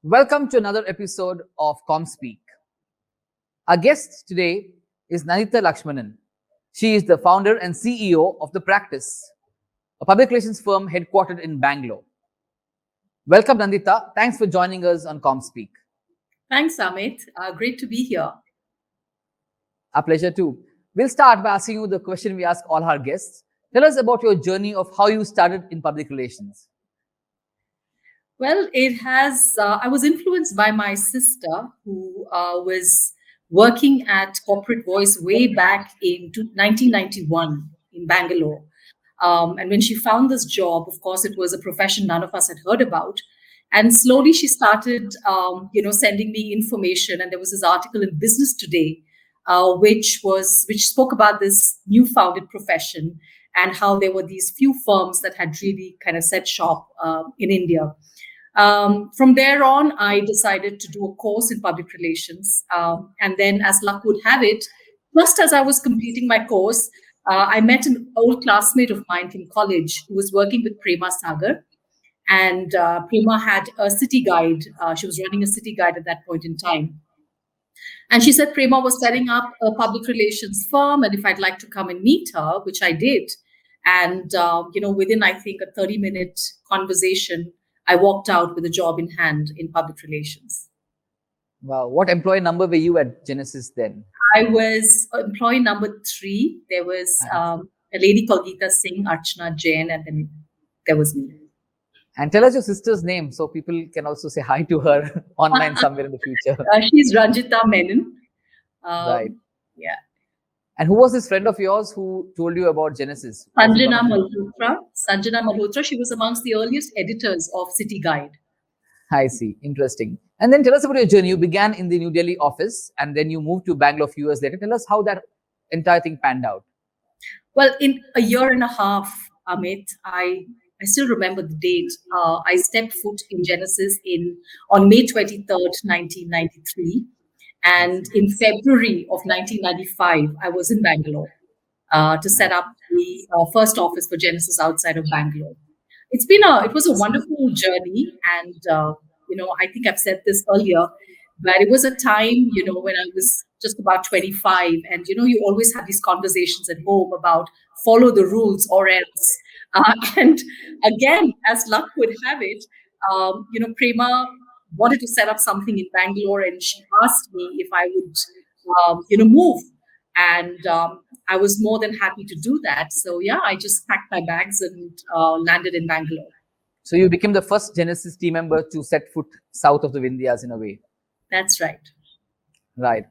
Welcome to another episode of ComSpeak. Our guest today is Nandita Lakshmanan. She is the founder and CEO of The Practice, a public relations firm headquartered in Bangalore. Welcome, Nandita. Thanks for joining us on ComSpeak. Thanks, Amith. Great to be here. Our pleasure too. We'll start by asking you the question we ask all our guests. Tell us about your journey of how you started in public relations. Well, I was influenced by my sister who was working at Corporate Voice way back in 1991 in Bangalore. And when she found this job, of course, it was a profession none of us had heard about. And slowly she started, sending me information. And there was this article in Business Today, which spoke about this new founded profession and how there were these few firms that had really kind of set shop in India. From there on, I decided to do a course in public relations. And then, as luck would have it, just as I was completing my course, I met an old classmate of mine from college who was working with Prema Sagar. And Prema had a city guide. She was running a city guide at that point in time. And she said Prema was setting up a public relations firm, and if I'd like to come and meet her, which I did. And, within, I think, a 30-minute conversation, I walked out with a job in hand in public relations. Wow. What employee number were you at Genesis then? I was employee number 3. There was a lady called Geeta Singh, Archana Jain, and then there was me. And tell us your sister's name so people can also say hi to her online somewhere in the future. She's Ranjita Menon. Right. Yeah. And who was this friend of yours who told you about Genesis? Sanjana Malhotra. She was amongst the earliest editors of City Guide. I see. Interesting. And then tell us about your journey. You began in the New Delhi office and then you moved to Bangalore a few years later. Tell us how that entire thing panned out. Well, in a year and a half, Amit, I still remember the date. I stepped foot in Genesis on May 23rd, 1993. And in February of 1995, I was in Bangalore to set up the first office for Genesis outside of Bangalore. It was a wonderful journey, and I think I've said this earlier, but it was a time when I was just about 25, and you always have these conversations at home about follow the rules or else. And again, as luck would have it, Prema wanted to set up something in Bangalore, and she asked me if I would, move. And I was more than happy to do that. So, yeah, I just packed my bags and landed in Bangalore. So you became the first Genesis team member to set foot south of the Vindhyas in a way. That's right. Right.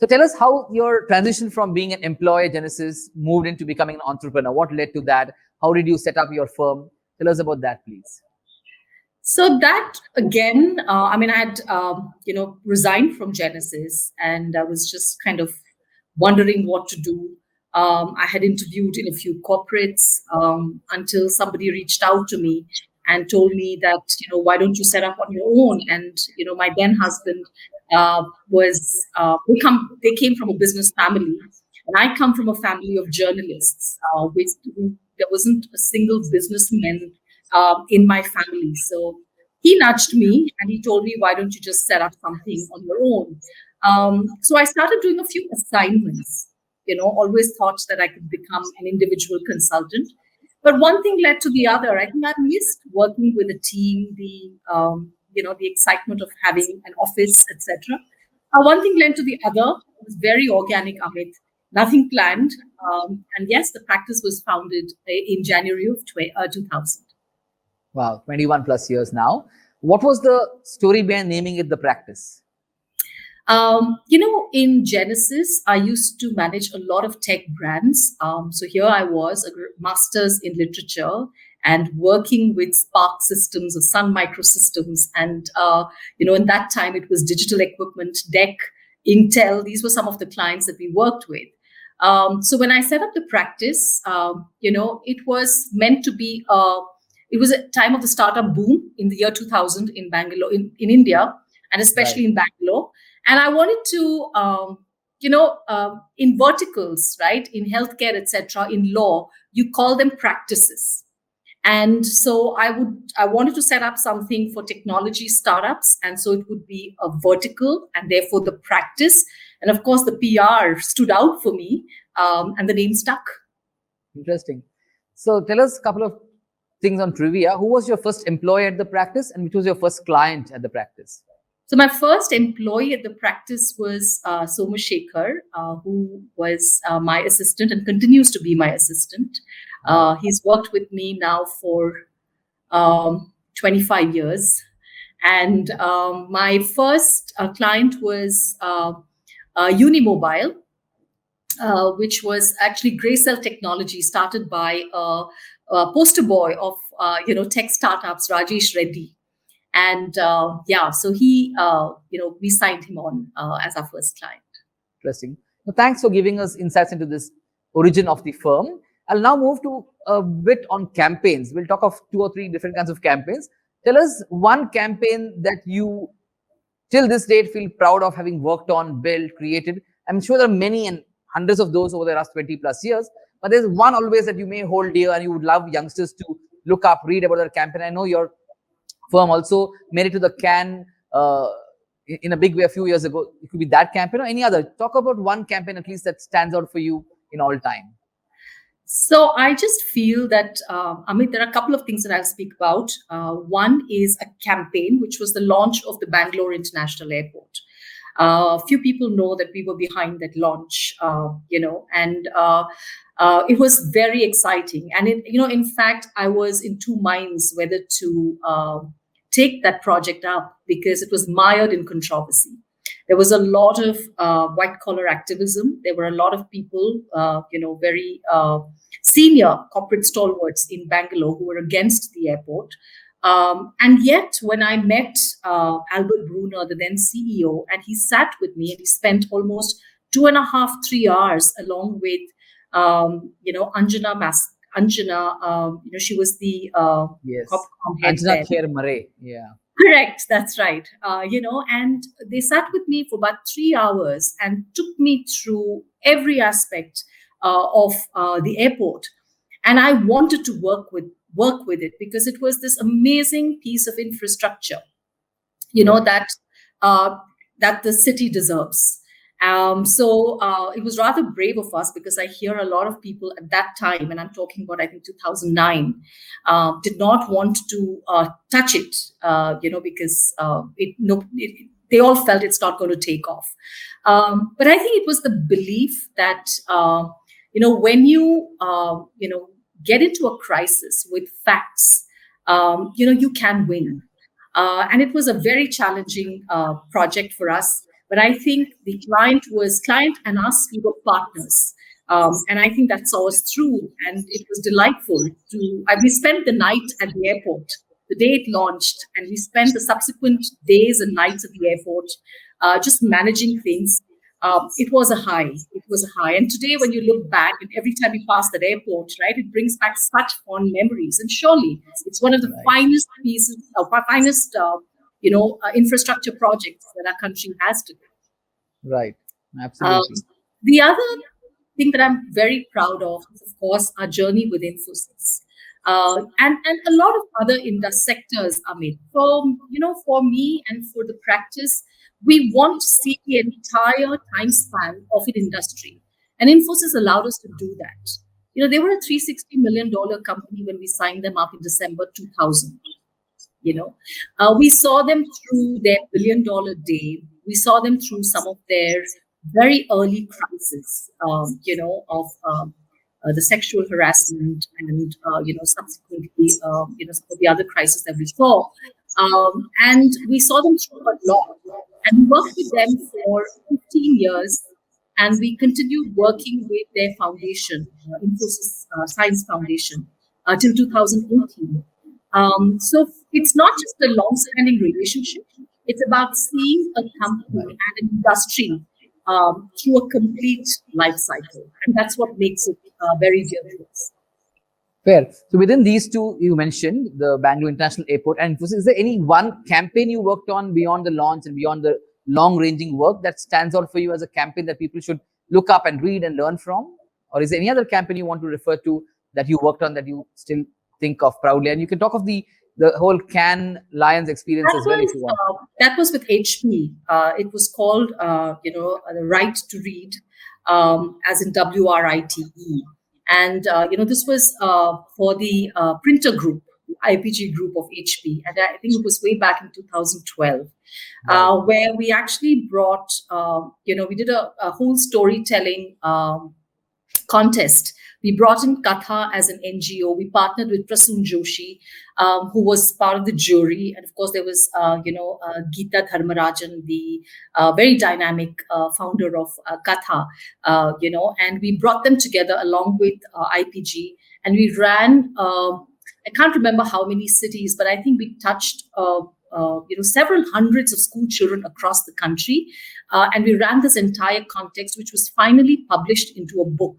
So tell us how your transition from being an employee at Genesis moved into becoming an entrepreneur. What led to that? How did you set up your firm? Tell us about that, please. So that again, I had, resigned from Genesis, and I was just kind of wondering what to do. I had interviewed in a few corporates until somebody reached out to me and told me that, why don't you set up on your own? And, my then husband they came from a business family, and I come from a family of journalists, there wasn't a single businessman in my family. So he nudged me and he told me, why don't you just set up something on your own? So I started doing a few assignments, always thought that I could become an individual consultant. But one thing led to the other. I think I missed working with a team, the excitement of having an office, etc. One thing led to the other. It was very organic, Amit. Nothing planned. And yes, the practice was founded in January of 2000. Wow, 21 plus years now. What was the story behind naming it The Practice? In Genesis, I used to manage a lot of tech brands. So here I was, a master's in literature and working with Spark Systems or Sun Microsystems. And, in that time, it was digital equipment, DEC, Intel. These were some of the clients that we worked with. So when I set up the practice, it was meant to be, it was a time of the startup boom in the year 2000 in Bangalore, in India, and especially in Bangalore. And I wanted to, in verticals, right, in healthcare, etc., in law, you call them practices. And so I wanted to set up something for technology startups. And so it would be a vertical, and therefore the practice. And of course, the PR stood out for me, and the name stuck. Interesting. So tell us a couple of things on trivia. Who was your first employee at the practice, and which was your first client at the practice? So my first employee at the practice was Somashekar, who was my assistant and continues to be my assistant. He's worked with me now for 25 years. And my first client was Unimobile, which was actually Graycell Technology, started by a poster boy of tech startups, Rajesh Reddy. And so he, we signed him on as our first client. Interesting. Well, thanks for giving us insights into this origin of the firm. I'll now move to a bit on campaigns. We'll talk of 2 or 3 different kinds of campaigns. Tell us one campaign that you, till this date, feel proud of having worked on, built, created. I'm sure there are many and hundreds of those over the last 20 plus years, but there's one always that you may hold dear and you would love youngsters to look up, read about that campaign. I know your firm also made it to the Cannes in a big way a few years ago. It could be that campaign or any other. Talk about one campaign at least that stands out for you in all time. So I just feel that, Amit, there are a couple of things that I'll speak about. One is a campaign, which was the launch of the Bangalore International Airport. Few people know that we were behind that launch, and it was very exciting. And, in fact, I was in 2 minds whether to take that project up because it was mired in controversy. There was a lot of white collar activism. There were a lot of people, very senior corporate stalwarts in Bangalore who were against the airport. And yet, when I met Albert Brunner, the then CEO, and he sat with me and he spent almost 2.5, 3 hours along with, Anjana. She was the yes, head Anjana Kher Mare. Yeah. Correct. That's right. And they sat with me for about 3 hours and took me through every aspect of the airport. And I wanted to work with it because it was this amazing piece of infrastructure, that the city deserves. It was rather brave of us because I hear a lot of people at that time, and I'm talking about, I think, 2009, did not want to touch it, because they all felt it's not going to take off. But I think it was the belief that, when you, get into a crisis with facts, you can win. And it was a very challenging project for us. But I think the client and us, we were partners. And I think that saw us through. And it was delightful we spent the night at the airport, the day it launched. And we spent the subsequent days and nights at the airport, just managing things. It was a high. And today, when you look back, and every time you pass that airport, right, it brings back such fond memories. And surely, it's one of the finest pieces, infrastructure projects that our country has today. Right. Absolutely. The other thing that I'm very proud of is, of course, our journey with Infosys. And a lot of other sectors, Amit. For me and for the practice, we want to see the entire time span of an industry. And Infosys allowed us to do that. They were a $360 million company when we signed them up in December 2000. We saw them through their $1 billion day. We saw them through some of their very early crises, of the sexual harassment and, subsequently, some of the other crises that we saw. And we saw them through a lot. And we worked with them for 15 years. And we continued working with their foundation, Infosys Science Foundation, till 2018. So it's not just a long-standing relationship. It's about seeing a company and an industry through a complete life cycle. And that's what makes it very dear to us. Fair. So within these two, you mentioned the Bangalore International Airport and Infosys. Is there any one campaign you worked on beyond the launch and beyond the long-ranging work that stands out for you as a campaign that people should look up and read and learn from? Or is there any other campaign you want to refer to that you worked on that you still think of proudly? And you can talk of the whole Cannes Lions experience as well if you want. That was with HP. It was called, the Right to Read, as in WRITE. And, this was for the printer group, IPG group of HP. And I think it was way back in 2012, where we actually brought, we did a whole storytelling contest. We brought in Katha as an NGO. We partnered with Prasoon Joshi, who was part of the jury. And of course, there was, Geeta Dharmarajan, the very dynamic founder of Katha, and we brought them together along with IPG. And we ran, I can't remember how many cities, but I think we touched several hundreds of school children across the country. And we ran this entire context, which was finally published into a book.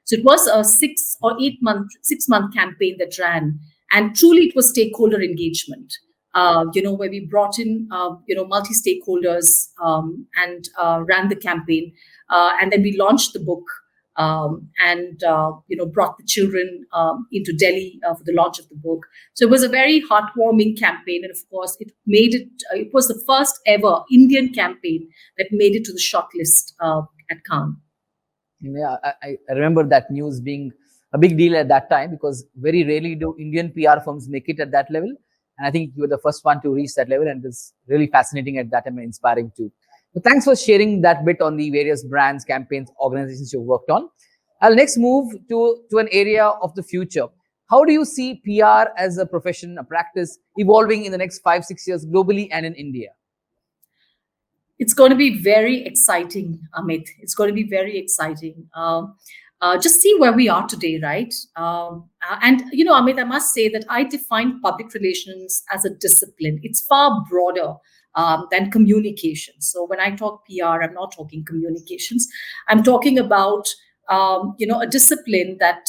So it was a 6-month campaign that ran. And truly it was stakeholder engagement, where we brought in, multi-stakeholders and ran the campaign. And then we launched the book and brought the children into Delhi for the launch of the book. So it was a very heartwarming campaign. And of course, it was the first ever Indian campaign that made it to the shortlist at Cannes. Yeah, I remember that news being a big deal at that time, because very rarely do Indian PR firms make it at that level. And I think you were the first one to reach that level, and it's really fascinating at that time and inspiring too. So thanks for sharing that bit on the various brands, campaigns, organizations you've worked on. I'll next move to an area of the future. How do you see PR as a profession, a practice, evolving in the next 5-6 years globally and in India? It's going to be very exciting, Amith. It's going to be very exciting. Just see where we are today, right? And, Amith, I must say that I define public relations as a discipline. It's far broader than communications. So when I talk PR, I'm not talking communications. I'm talking about, a discipline that,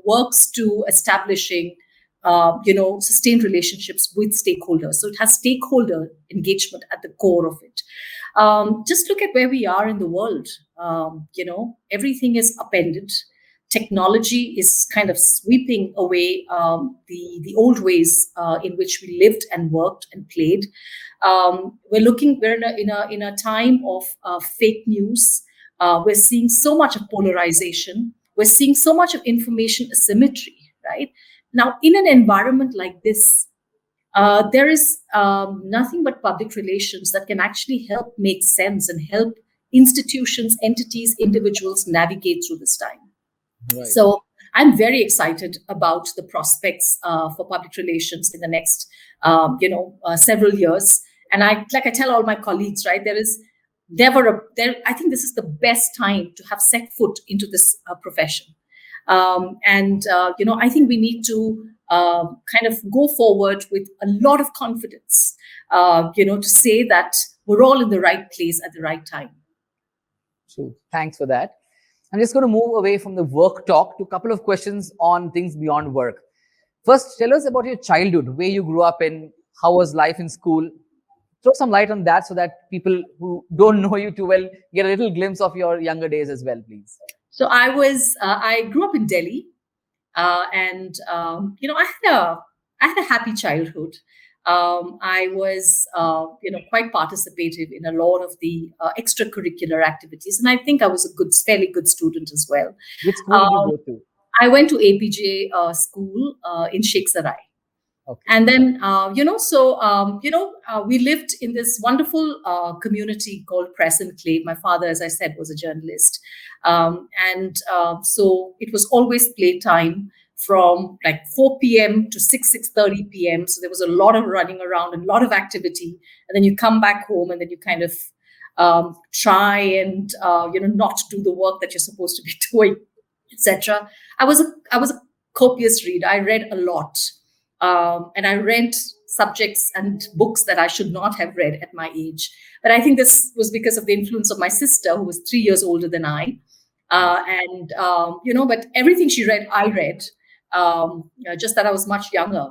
works to establishing sustained relationships with stakeholders. So it has stakeholder engagement at the core of it. Just look at where we are in the world. Everything is upended. Technology is kind of sweeping away the old ways in which we lived and worked and played. We're in a time of fake news. We're seeing so much of polarization. We're seeing so much of information asymmetry, right? Now, in an environment like this, there is nothing but public relations that can actually help make sense and help institutions, entities, individuals navigate through this time. Right. So I'm very excited about the prospects for public relations in the next, several years. And I tell all my colleagues, right, I think this is the best time to have set foot into this profession. I think we need to kind of go forward with a lot of confidence, to say that we're all in the right place at the right time. True. Thanks for that. I'm just going to move away from the work talk to a couple of questions on things beyond work. First, tell us about your childhood, where you grew up in, how was life in school? Throw some light on that so that people who don't know you too well get a little glimpse of your younger days as well, please. So I grew up in Delhi, and I had a happy childhood. I was, quite participative in a lot of the extracurricular activities, and I think I was a fairly good student as well. Which school did you go to? I went to APJ school in Sheikh Sarai. Okay. And then, we lived in this wonderful community called Press Enclave. My father, as I said, was a journalist. So it was always playtime from like 4 p.m. to 6:30 p.m. So there was a lot of running around and a lot of activity. And then you come back home and then you kind of try and, not do the work that you're supposed to be doing, etc. I was a copious reader. I read a lot. And I read subjects and books that I should not have read at my age. But I think this was because of the influence of my sister, who was 3 years older than I. But everything she read, I read, just that I was much younger.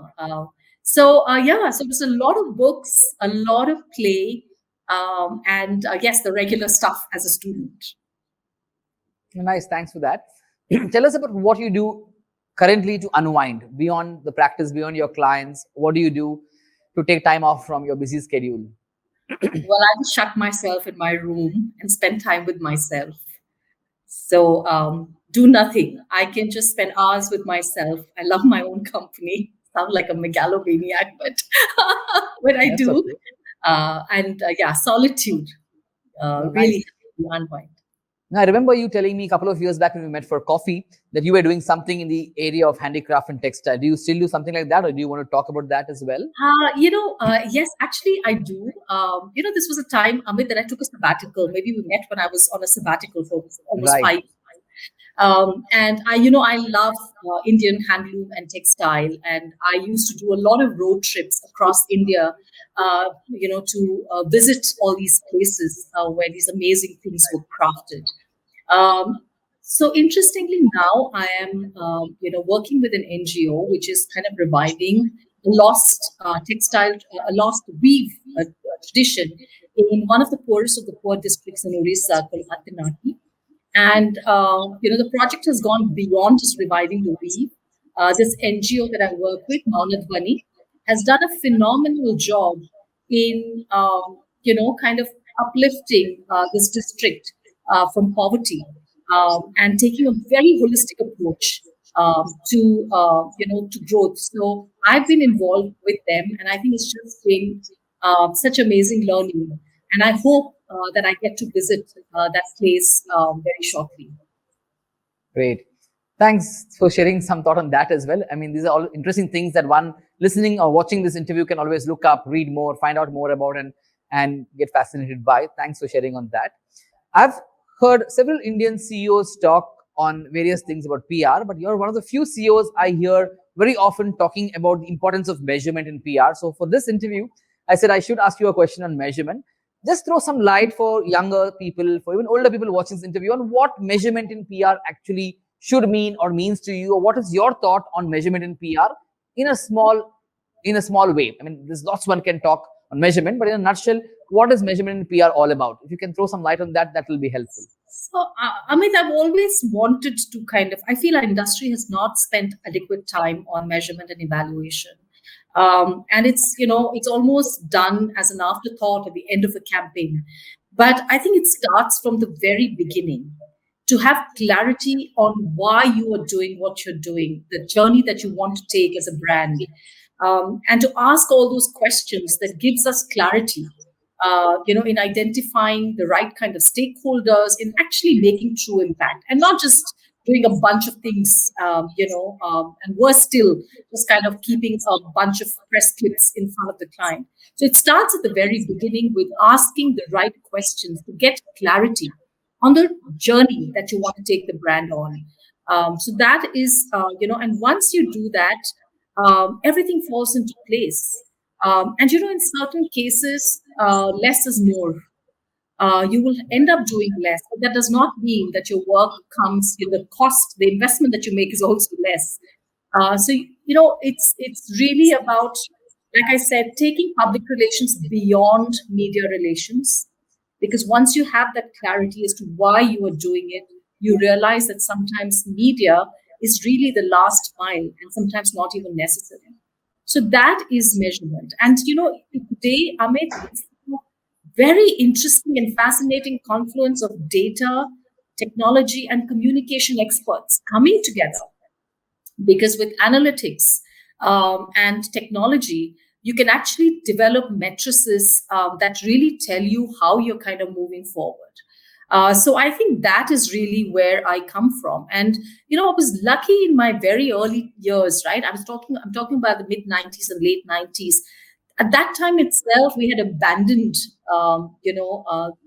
So it was a lot of books, a lot of play, and yes, the regular stuff as a student. Nice, thanks for that. Tell us about what you do currently to unwind beyond the practice, beyond your clients? What do you do to take time off from your busy schedule? Well, I just shut myself in my room and spend time with myself. So do nothing. I can just spend hours with myself. I love my own company. Sound like a megalomaniac, but what I That's do. okay. And yeah, solitude Oh, really nice. helps me unwind. Now, I remember you telling me a couple of years back when we met for coffee that you were doing something in the area of handicraft and textile. Do you still do something like that, or do you want to talk about that as well? Yes, actually, I do. This was a time, Amit, that I took a sabbatical. Maybe we met when I was on a sabbatical for almost Right. 5 years. And I love Indian handloom and textile, and I used to do a lot of road trips across India, to visit all these places where these amazing things were crafted. Um, so interestingly, now I am, working with an NGO which is kind of reviving a lost textile, a lost weave tradition in one of the poorest of the poor districts in Orissa, called Atinati. And the project has gone beyond just reviving the weave. This NGO that I work with, Maunadvani, has done a phenomenal job in kind of uplifting this district from poverty, and taking a very holistic approach to growth. So I've been involved with them, and I think it's just been such amazing learning. And I hope that I get to visit that place very shortly. Great. Thanks for sharing some thought on that as well. I mean, these are all interesting things that one listening or watching this interview can always look up, read more, find out more about, and get fascinated by. Thanks for sharing on that. I've heard several Indian CEOs talk on various things about PR, but you're one of the few CEOs I hear very often talking about the importance of measurement in PR. So for this interview, I said I should ask you a question on measurement. Just throw some light for younger people, for even older people watching this interview, on what measurement in PR actually should mean or means to you, or what is your thought on measurement in PR in a small way. I mean, there's lots one can talk on measurement, but in a nutshell, what is measurement in PR all about? If you can throw some light on that, that will be helpful. So, Amit, I've always wanted to I feel our industry has not spent adequate time on measurement and evaluation. And it's almost done as an afterthought at the end of a campaign. But I think it starts from the very beginning, to have clarity on why you are doing what you're doing, the journey that you want to take as a brand, and to ask all those questions that gives us clarity, in identifying the right kind of stakeholders, in actually making true impact, and not just doing a bunch of things, and worse still, just kind of keeping a bunch of press clips in front of the client. So it starts at the very beginning with asking the right questions to get clarity on the journey that you want to take the brand on. So that is, and once you do that, everything falls into place. And in certain cases, less is more. You will end up doing less, but that does not mean that your work comes, the cost, the investment that you make is also less. It's really about, like I said, taking public relations beyond media relations, because once you have that clarity as to why you are doing it, you realize that sometimes media is really the last mile and sometimes not even necessary. So that is measurement. And today, Amit, it's a very interesting and fascinating confluence of data, technology, and communication experts coming together, because with analytics and technology, you can actually develop matrices that really tell you how you're kind of moving forward. So I think that is really where I come from. And I was lucky in my very early years, right? I'm talking about the mid 90s and late 90s. At that time itself, we had abandoned,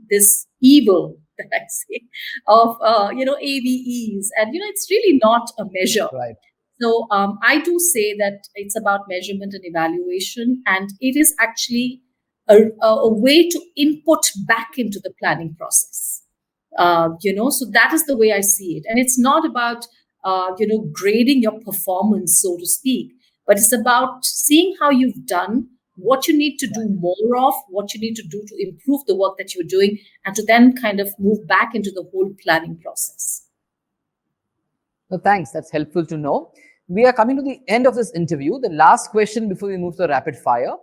this evil that I say of, AVEs, and it's really not a measure. Right. So I do say that it's about measurement and evaluation, and it is actually a way to input back into the planning process. So that is the way I see it, and it's not about grading your performance, so to speak, but it's about seeing how you've done, what you need to do more of, what you need to do to improve the work that you're doing, and to then kind of move back into the whole planning process. So thanks. That's helpful to know. We are coming to the end of this interview. The last question before we move to the rapid fire.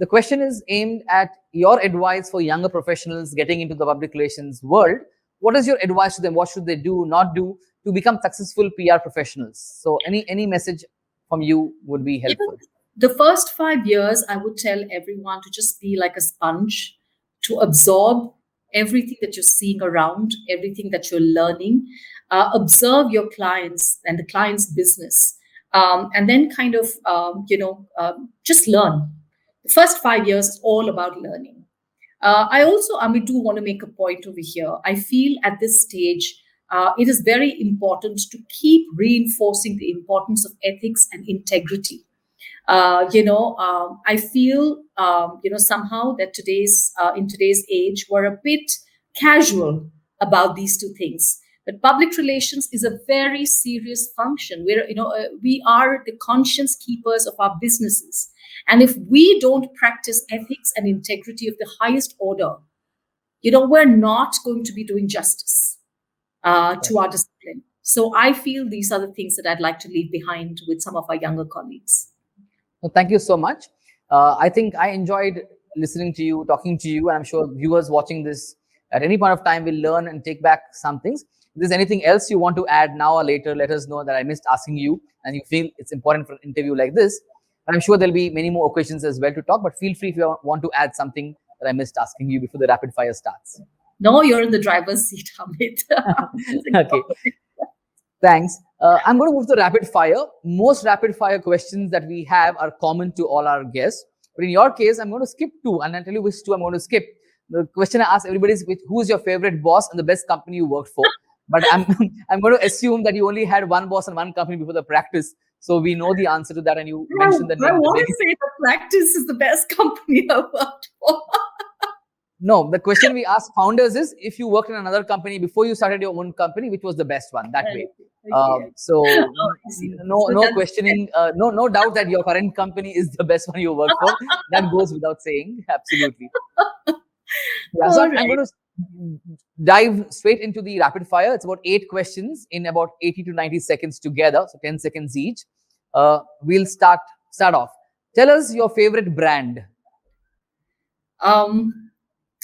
The question is aimed at your advice for younger professionals getting into the public relations world. What is your advice to them? What should they do, not do, to become successful PR professionals? So, any message from you would be You know, helpful. the first 5 years, I would tell everyone to just be like a sponge, to absorb everything that you're seeing around, everything that you're learning. Observe your clients and the client's business, and then kind of, just learn. The first 5 years is all about learning. I mean, do want to make a point over here. I feel at this stage, it is very important to keep reinforcing the importance of ethics and integrity. I feel, somehow that in today's age, we're a bit casual about these two things. But public relations is a very serious function. We are the conscience keepers of our businesses. And if we don't practice ethics and integrity of the highest order, we're not going to be doing justice to our discipline. So I feel these are the things that I'd like to leave behind with some of our younger colleagues. Well, thank you so much. I think I enjoyed listening to you, talking to you, and I'm sure viewers watching this at any point of time will learn and take back some things. If there's anything else you want to add now or later, let us know that I missed asking you and you feel it's important for an interview like this. And I'm sure there'll be many more occasions as well to talk, but feel free if you want to add something that I missed asking you before the rapid fire starts. No, you're in the driver's seat, Amit. Okay. Thanks. I'm going to move to rapid fire. Most rapid fire questions that we have are common to all our guests. But in your case, I'm going to skip two, and I'll tell you which two I'm going to skip. The question I ask everybody is, who is your favorite boss and the best company you worked for? But I'm going to assume that you only had one boss and one company before the practice. So we know the answer to that, and you mentioned the name. I want to say the practice is the best company I've worked for. No, the question we ask founders is, if you worked in another company before you started your own company, which was the best one? That way. So no questioning, no doubt that your current company is the best one you work for. That goes without saying. Absolutely. Yeah, so I'm going to dive straight into the rapid fire. It's about 8 questions in about 80 to 90 seconds together, so 10 seconds each. We'll start off. Tell us your favorite brand.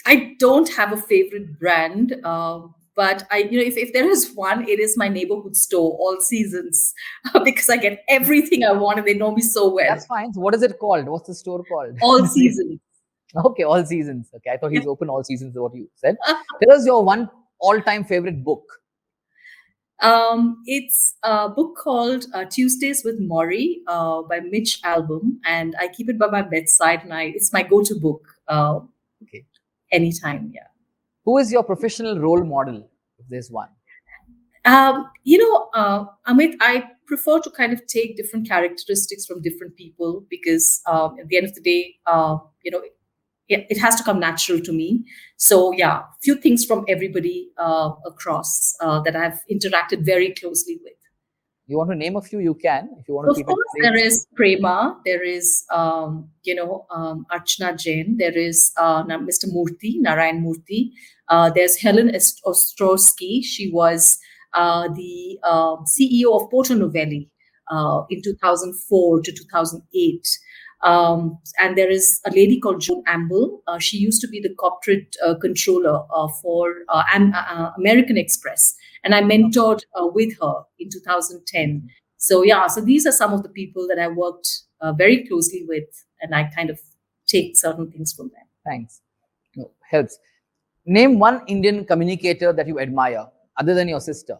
I don't have a favorite brand, but if there is one, it is my neighborhood store, All Seasons, because I get everything I want and they know me so well. That's fine. So what is it called? What's the store called? All Seasons. Okay, All Seasons. Okay, I thought he's open all seasons, is what you said. Tell us your one all-time favorite book. It's a book called Tuesdays with Maury by Mitch Albom, and I keep it by my bedside, and it's my go-to book. Okay. Anytime, yeah. Who is your professional role model, if there's one? Amit, I prefer to kind of take different characteristics from different people because at the end of the day, it has to come natural to me. So yeah, few things from everybody across that I've interacted very closely with. You want to name a few? You can. If you want to keep it. Of course, it there is Prema. There is, Archana Jain. There is Mr. Murthy, Narayan Murthy. There's Helen Ostrowski. She was the CEO of Porto Novelli in 2004 to 2008. And there is a lady called Joan Amble. She used to be the corporate controller for American Express. And I mentored with her in 2010. So yeah, so these are some of the people that I worked very closely with, and I kind of take certain things from them. Thanks. No, helps. Name one Indian communicator that you admire, other than your sister.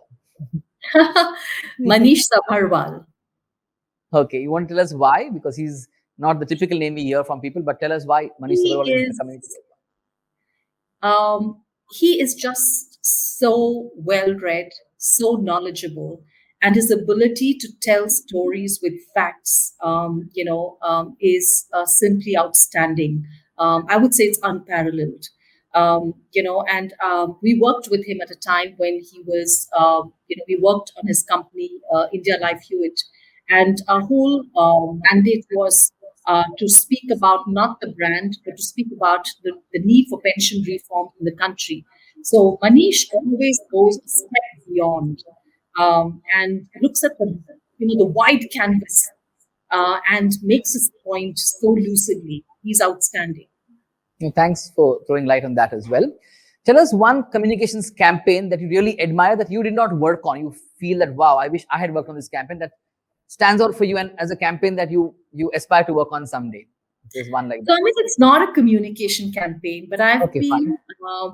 Manish Sabharwal. Okay, you want to tell us why? Because he's not the typical name we hear from people, but tell us why Manish Sabharwal is the communicator. He is just so well-read, so knowledgeable, and his ability to tell stories with facts, is simply outstanding. I would say it's unparalleled. We worked with him at a time when he was, we worked on his company, India Life Hewitt, and our whole mandate was to speak about not the brand, but to speak about the need for pension reform in the country. So Manish always goes a step beyond and looks at the the wide canvas, and makes his point so lucidly. He's outstanding. Thanks for throwing light on that as well. Tell us one communications campaign that you really admire that you did not work on. You feel that, wow, I wish I had worked on this campaign, that stands out for you and as a campaign that you aspire to work on someday. There's one like So, that. I mean, it's not a communication campaign, but I've Okay, fine. been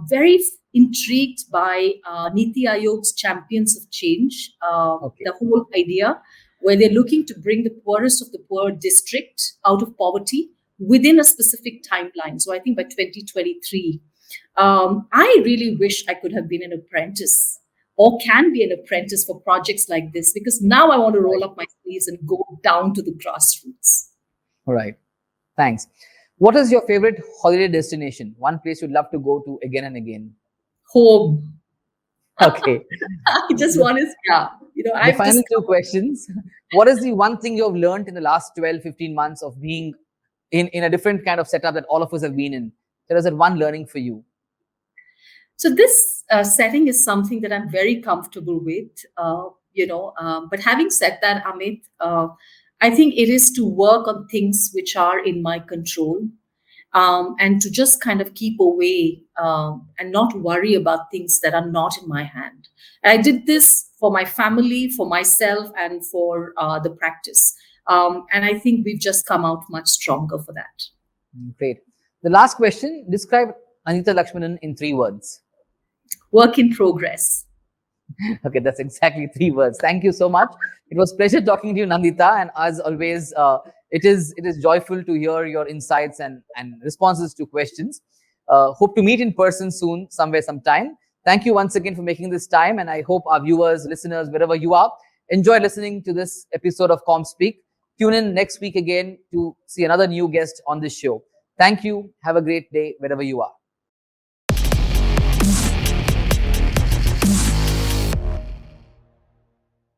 very intrigued by Niti Aayog's Champions of Change, Okay. the whole idea where they're looking to bring the poorest of the poor district out of poverty within a specific timeline. So, I think by 2023. I really wish I could have been an apprentice or can be an apprentice for projects like this, because now I want to roll up my sleeves and go down to the grassroots. All right. Thanks. What is your favorite holiday destination? One place you'd love to go to again and again. Home. Okay. I just want to, yeah, The I've final just, two questions. What is the one thing you've learned in the last 12, 15 months of being in a different kind of setup that all of us have been in? Tell us that one learning for you. so this setting is something that I'm very comfortable with, but having said that, Amit, I think it is to work on things which are in my control, and to just kind of keep away, and not worry about things that are not in my hand. And I did this for my family, for myself, and for the practice. And I think we've just come out much stronger for that. Great. The last question, describe Nandita Lakshmanan in 3 words. Work in progress. Okay, that's exactly 3 words. Thank you so much. It was pleasure talking to you, Nandita, and as always, it is joyful to hear your insights and responses to questions. Hope to meet in person soon, somewhere, sometime. Thank you once again for making this time, and I hope our viewers, listeners, wherever you are, enjoy listening to this episode of ComSpeak. Tune in next week again to see another new guest on this show. Thank you. Have a great day wherever you are.